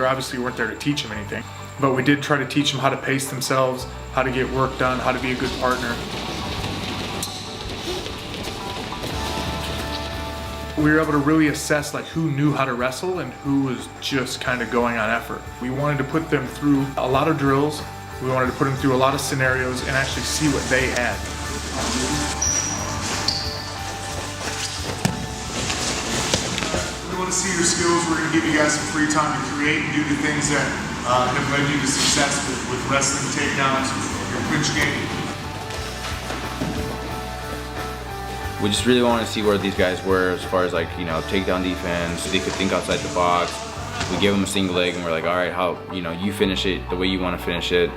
obviously weren't there to teach them anything, but we did try to teach them how to pace themselves, how to get work done, how to be a good partner. We were able to really assess like who knew how to wrestle and who was just kind of going on effort. We wanted to put them through a lot of drills. We wanted to put them through a lot of scenarios and actually see what they had. We want to see your skills. We're going to give you guys some free time to create and do the things that have led you to success with wrestling takedowns, your clinch game. We just really wanted to see where these guys were as far as like, you know, takedown defense. They could think outside the box. We gave them a single leg and we're like, all right, how, you know, you finish it the way you want to finish it.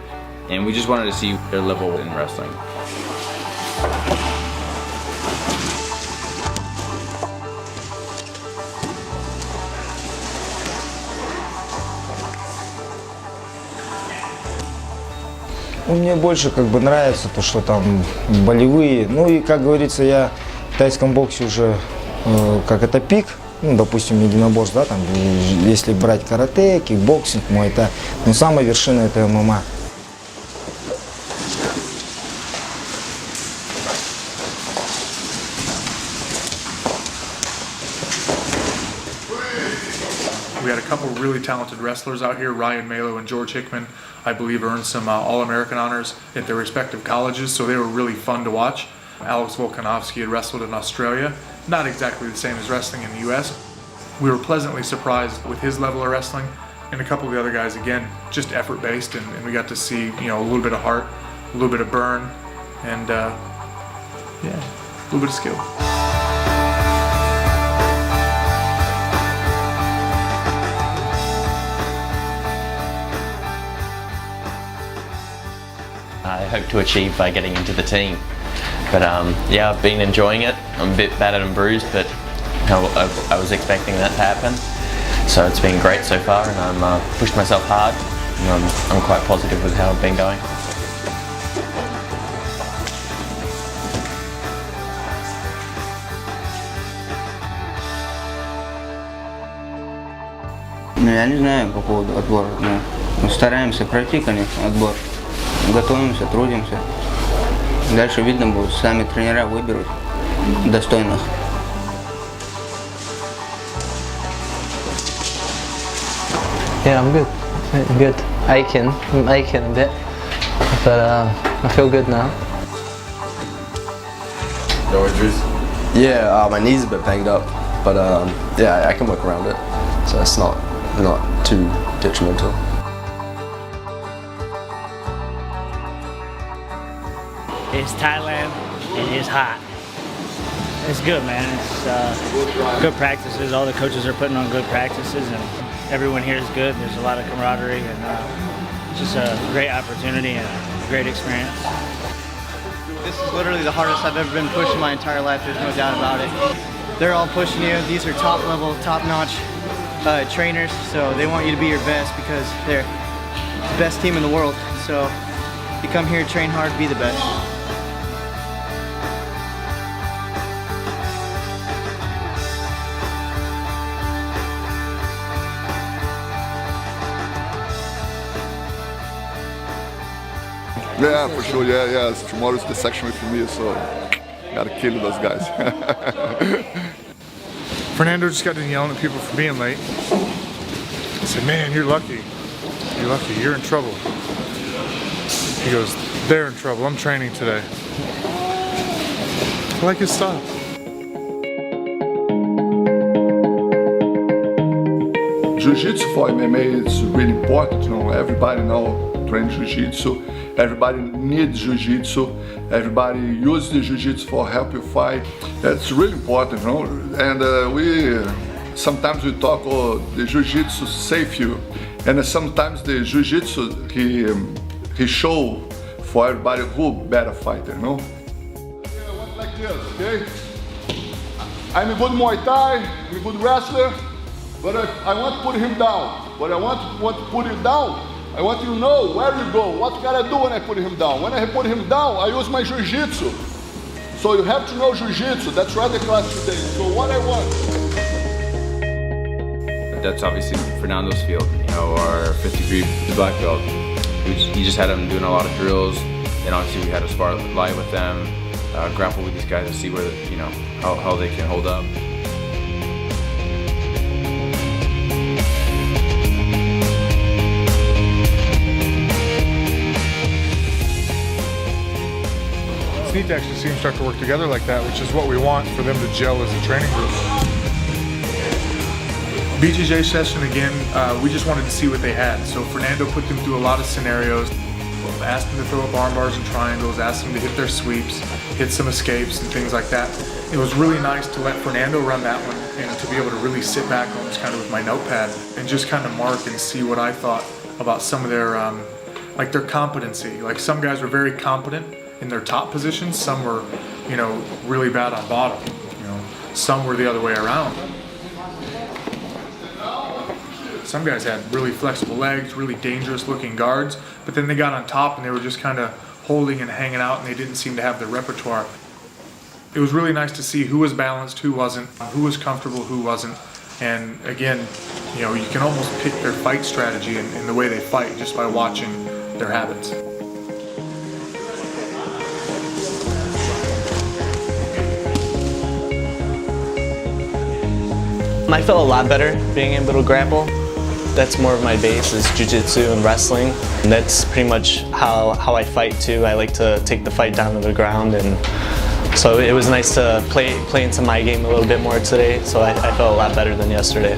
And we just wanted to see their level in wrestling. Ну, мне больше как бы нравится то, что там болевые. Ну и, как говорится, я в тайском боксе уже, как это пик, ну, допустим, единоборств, да, там, если брать карате, кикбоксинг, муай-тай, но самая вершина это ММА. We had a couple really talented wrestlers out here. Ryan Malo and George Hickman, I believe, earned some All-American honors at their respective colleges, so they were really fun to watch. Alex Volkanovski had wrestled in Australia, not exactly the same as wrestling in the US. We were pleasantly surprised with his level of wrestling, and a couple of the other guys, again, just effort-based, and we got to see, you know, a little bit of heart, a little bit of burn, and yeah, a little bit of skill. I hope to achieve by getting into the team. But yeah, I've been enjoying it. I'm a bit battered and bruised, but I was expecting that to happen. So it's been great so far, and I'm pushed myself hard. And I'm quite positive with how I've been going. Ну, я не знаю по поводу отбора, но стараемся пройти, конечно, отбор. Готовимся, трудимся. Дальше видно будет, сами тренера выберут достойных. Yeah, I'm good. Good. I'm aching a bit, but I feel good now. No injuries? Yeah, my knee's a bit banged up, but yeah, I can work around it, so it's not too detrimental. It's Thailand and it's hot. It's good, man. It's good practices. All the coaches are putting on good practices, and everyone here is good. There's a lot of camaraderie, and just a great opportunity and a great experience. This is literally the hardest I've ever been pushed in my entire life. There's no doubt about it. They're all pushing you. These are top level, top-notch trainers, so they want you to be your best because they're the best team in the world. So you come here, train hard, be the best. Yeah, for sure. Yeah. Tomorrow's the section with me, so gotta kill those guys. Fernando just got done yelling at people for being late. I said, man, you're lucky. You're lucky. You're in trouble. He goes, they're in trouble. I'm training today. I like his style. Jiu-Jitsu for MMA is really important. You know, everybody now train Jiu-Jitsu. Everybody needs Jiu-Jitsu. Everybody uses the Jiu-Jitsu for help you fight. That's really important, you know. And sometimes we talk, oh, the Jiu-Jitsu save you, and sometimes the Jiu-Jitsu he show for everybody who better fighter, you know. I want like this, okay? I'm a good Muay Thai, I'm a good wrestler, but I want to put him down. But I want to put you down. I want you to know where you go, what you gotta do when I put him down. When I put him down, I use my Jiu-Jitsu. So you have to know Jiu-Jitsu. That's right, the class today. So what I want. that's obviously Fernando's field, you know, our 5th degree black belt. He just had him doing a lot of drills, and obviously we had to spar live with them, grapple with these guys to see where, you know, how they can hold up. It's neat to actually see them start to work together like that, which is what we want for them to gel as a training group. BJJ session again, we just wanted to see what they had. So Fernando put them through a lot of scenarios, asked them to throw up arm bars and triangles, asked them to hit their sweeps, hit some escapes and things like that. It was really nice to let Fernando run that one and to be able to really sit back almost kind of with my notepad and just kind of mark and see what I thought about some of their, like their competency. Like some guys were very competent in their top positions, some were, you know, really bad on bottom. You know, some were the other way around. Some guys had really flexible legs, really dangerous looking guards, but then they got on top and they were just kind of holding and hanging out and they didn't seem to have the repertoire. It was really nice to see who was balanced, who wasn't, who was comfortable, who wasn't. And again, you know, you can almost pick their fight strategy in the way they fight just by watching their habits. I felt a lot better being able to grapple. That's more of my base is jiu-jitsu and wrestling. And that's pretty much how I fight too. I like to take the fight down to the ground, and so it was nice to play into my game a little bit more today. So I felt a lot better than yesterday.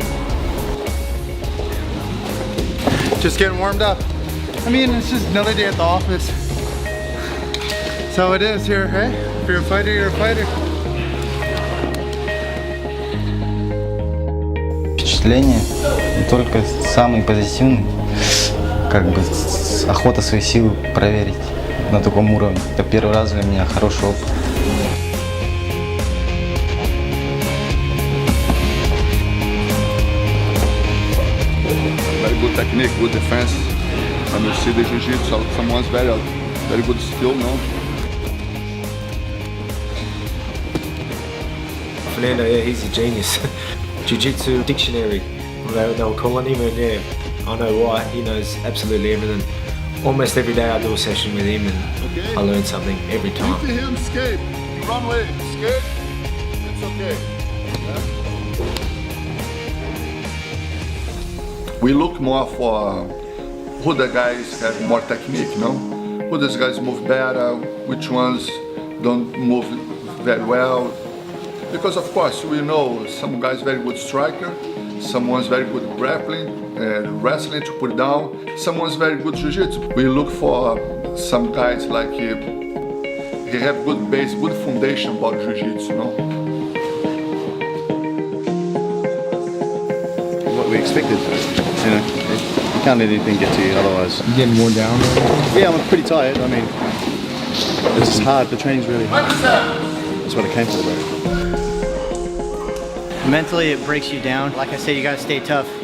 Just getting warmed up. I mean, it's just another day at the office. That's how it is here, hey? If you're a fighter, you're a fighter. Впечатление только самый позитивный, как бы охота свои силы проверить на таком уровне. Это первый раз для меня хороший опыт. Very good technique, good defense. And you see the jiu-jitsu, someone's very good skill, no? Fernando, yeah, he's a genius. Jiu-jitsu dictionary, they were calling him, and yeah, I know why. He knows absolutely everything. Almost every day I do a session with him and I learn something every time. If him escape, run away, escape, it's okay. Yeah? We look more for who the guys have more technique, you know? Who these guys move better, which ones don't move very well. Because of course we know some guys very good striker, someone's very good grappling, wrestling to put down, someone's very good jiu-jitsu. We look for some guys like he have good base, good foundation about jiu-jitsu, you know. What we expected, you know, you can't let anything get to you otherwise. You getting worn down? Yeah, I'm pretty tired. I mean, this is hard. The training's really hard. That's what I came for, bro. Mentally, it breaks you down. Like I said, you gotta stay tough. If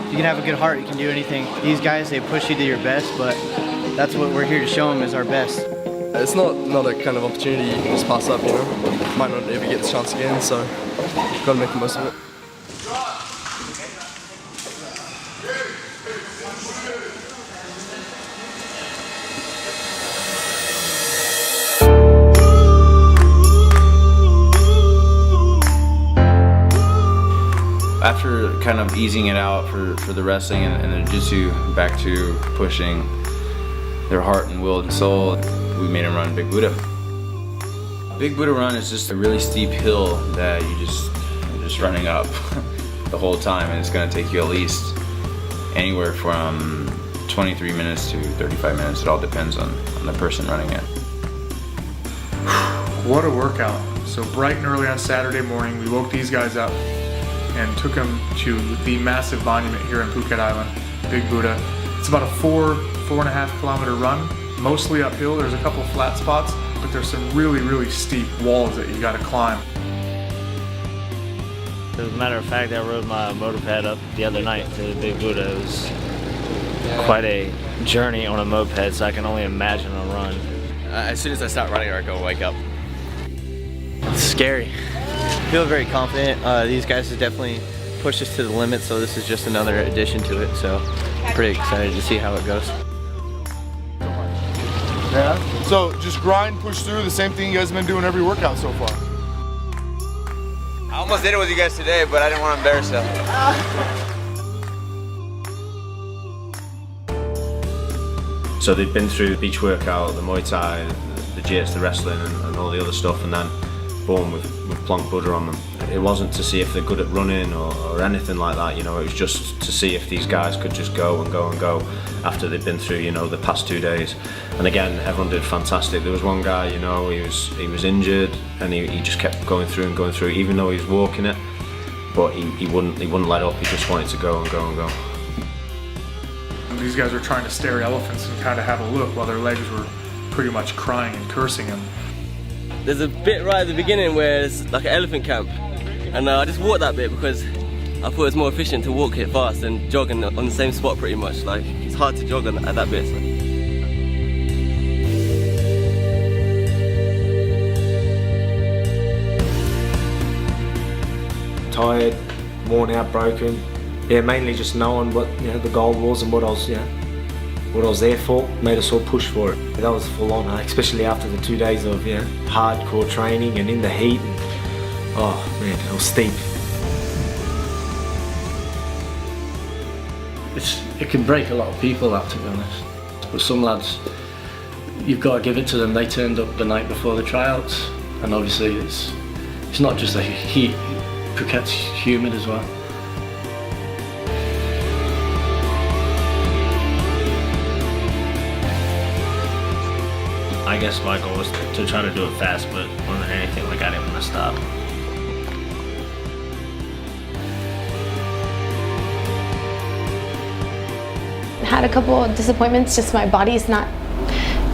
you can have a good heart, you can do anything. These guys, they push you to your best, but that's what we're here to show them is our best. It's not a kind of opportunity you can just pass up, you know. Might not ever get the chance again, so gotta make the most of it. After kind of easing it out for the wrestling and the jiu-jitsu, back to pushing their heart and will and soul, we made them run Big Buddha. Big Buddha run is just a really steep hill that you're just running up the whole time, and it's going to take you at least anywhere from 23 minutes to 35 minutes. It all depends on the person running it. What a workout. So bright and early on Saturday morning, we woke these guys up and took them to the massive monument here in Phuket Island, Big Buddha. It's about a 4.5 kilometer run, mostly uphill. There's a couple flat spots, but there's some really steep walls that you gotta climb. As a matter of fact, I rode my moped up the other night to the Big Buddha. It was quite a journey on a moped, so I can only imagine a run. As soon as I start running, I go wake up. It's scary. I feel very confident. These guys have definitely push us to the limit, so this is just another addition to it. So pretty excited to see how it goes. Yeah. So just grind, push through, the same thing you guys have been doing every workout so far. I almost did it with you guys today, but I didn't want to embarrass you. So they'd been through the beach workout, the Muay Thai, the jits, the wrestling and all the other stuff, and then boom, with plonk butter on them. It wasn't to see if they're good at running or anything like that, you know, it was just to see if these guys could just go and go and go after they'd been through, you know, the past 2 days. And again, everyone did fantastic. There was one guy, you know, he was injured and he just kept going through and going through, even though he was walking it, but he wouldn't let up, he just wanted to go and go and go. And these guys were trying to stare at elephants and kind of have a look while their legs were pretty much crying and cursing him. There's a bit right at the beginning where it's like an elephant camp, and I just walked that bit because I thought it was more efficient to walk it fast than jogging on the same spot pretty much. Like, it's hard to jog at that bit. So. Tired, worn out, broken. Yeah, mainly just knowing what, you know, the goal was and what I was, you know, what I was there for, made us all push for it. That was full on, especially after the 2 days of, you know, hardcore training and in the heat. And, oh man, it was steep. It can break a lot of people, that, to be honest. But some lads, you've got to give it to them. They turned up the night before the tryouts, and obviously it's not just the heat, Phuket's humid as well. I guess my goal was to try to do it fast, but more than anything, like, I didn't want to stop. Had a couple of disappointments, just my body's not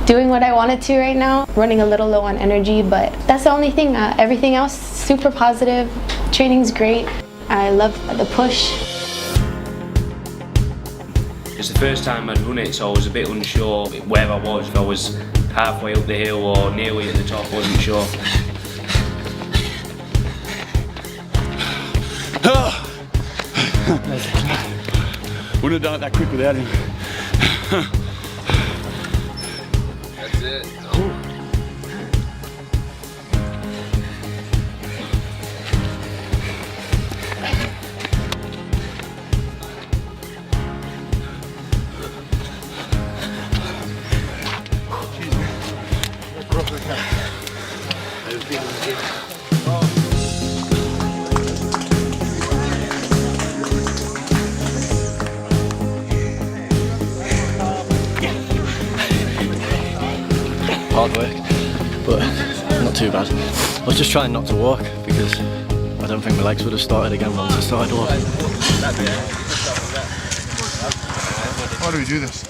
doing what I wanted to right now. Running a little low on energy, but that's the only thing. Everything else, super positive. Training's great. I love the push. It's the first time I'd run it, so I was a bit unsure where I was. If I was halfway up the hill or nearly at the top, I wasn't sure. Wouldn't have done it that quick without him. That's it. Hard work, but not too bad. I was just trying not to walk because I don't think my legs would have started again once I started walking. Why do we do this?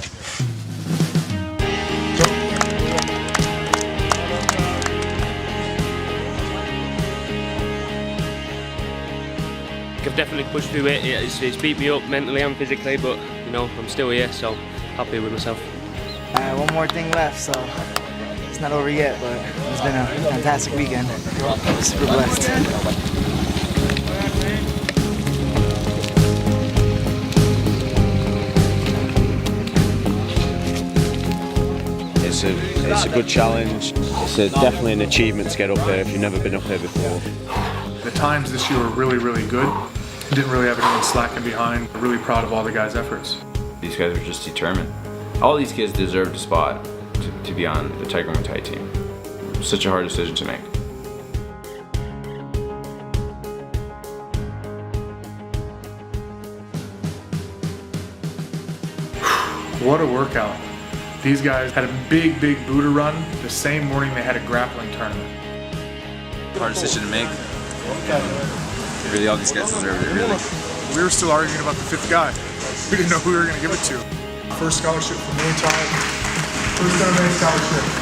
I've definitely pushed through it. It's beat me up mentally and physically, but you know, I'm still here, so happy with myself. One more thing left, so it's not over yet, but it's been a fantastic weekend. Super blessed. It's a good challenge. It's definitely an achievement to get up there if you've never been up there before. The times this year were really, really good. Didn't really have anyone slacking behind. Really proud of all the guys' efforts. These guys are just determined. All these kids deserved a spot to be on the Tiger Muay Thai team. Such a hard decision to make. What a workout. These guys had a big, big Buddha run the same morning they had a grappling tournament. Hard decision to make. Really, all these guys deserved it, really. We were still arguing about the fifth guy. We didn't know who we were going to give it to. First scholarship for Muay Thai. First MMA scholarship.